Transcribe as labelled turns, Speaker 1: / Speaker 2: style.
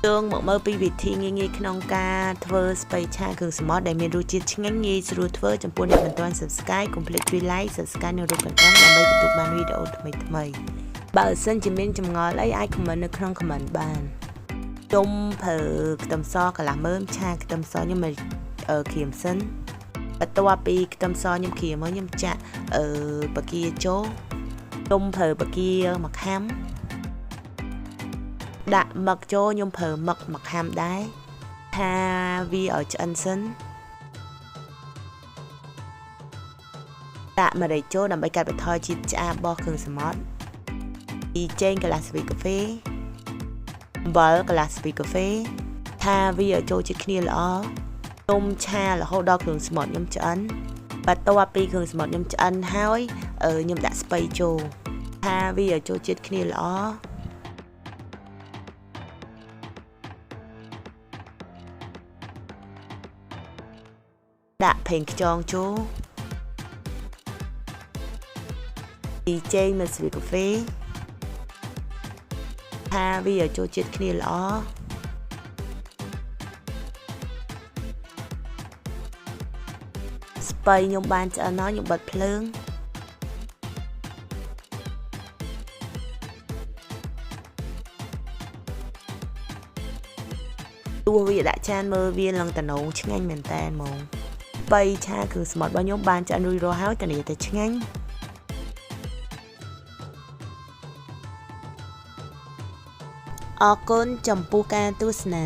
Speaker 1: Tương một mơ pi vịt thi ngheក្នុងការធ្វើ ស្ពៃឆា គ្រឿងសមុទ្រ ដែលមានរសជាតិឆ្ងាញ់ងាយស្រួលធ្វើ ចំពោះអ្នកមិនទាន់ Subscribe កុំភ្លេចជួយ Like Subscribe នៅរូបកណ្ដឹង ដើម្បីទទួលបានវីដេអូថ្មីៗ បើសិនជាមានចម្ងល់អីអាច comment នៅក្នុង comment បានទុំភើខ្ទឹមសកន្លះមើមឆាខ្ទឹមសខ្ញុំឲ្យក្រៀមសិនបន្ទាប់ពីខ្ទឹមសខ្ញុំក្រៀមហើយខ្ញុំចាក់បកាចូលទុំភើបកាមកខាំដាក់មឹកចូលខ្ញុំភើមឹកមកខាំដែរថាវាឲ្យឆ្អិនសិនដាក់ម្រេចចូលដើម្បីកាត់បន្ថយជាតិឆ្អាបរបស់គ្រឿងសមុទ្រពីចេងកន្លះស្លាបព្រាកាហ្វេអំបិលកន្លះស្លាបព្រាកាហ្វេថាវាឲ្យចូលជាតិគ្នាល្អទុំឆារហូតដល់គ្រឿងសមុទ្រខ្ញុំឆ្អិនបន្ទាប់ពីគ្រឿងសមុទ្រខ្ញុំឆ្អិនហើយខ្ញុំដាក់ស្ពៃចូលថាវាឲ្យចូលជាតិគ្នាល្អដាក់ប្រេងខ្យងចូលពីចេងមួយស្លាបព្រាកាហ្វេថាវាឲ្យចូលជាតិគ្នាល្អស្ពៃខ្ញុំបានឆ្អិនហើយខ្ញុំបិទភ្លើងទោះវាដាក់ចានមើលវាឡើងតំណងឆ្ងាញ់មែនតើហ្មងស្ពៃឆាគ្រឿងសមុទ្ររបស់ខ្ញុំបានឆ្អិនរួចរាល់ហើយតានេះតែឆ្ងាញ់អរគុណចំពោះការទស្សនា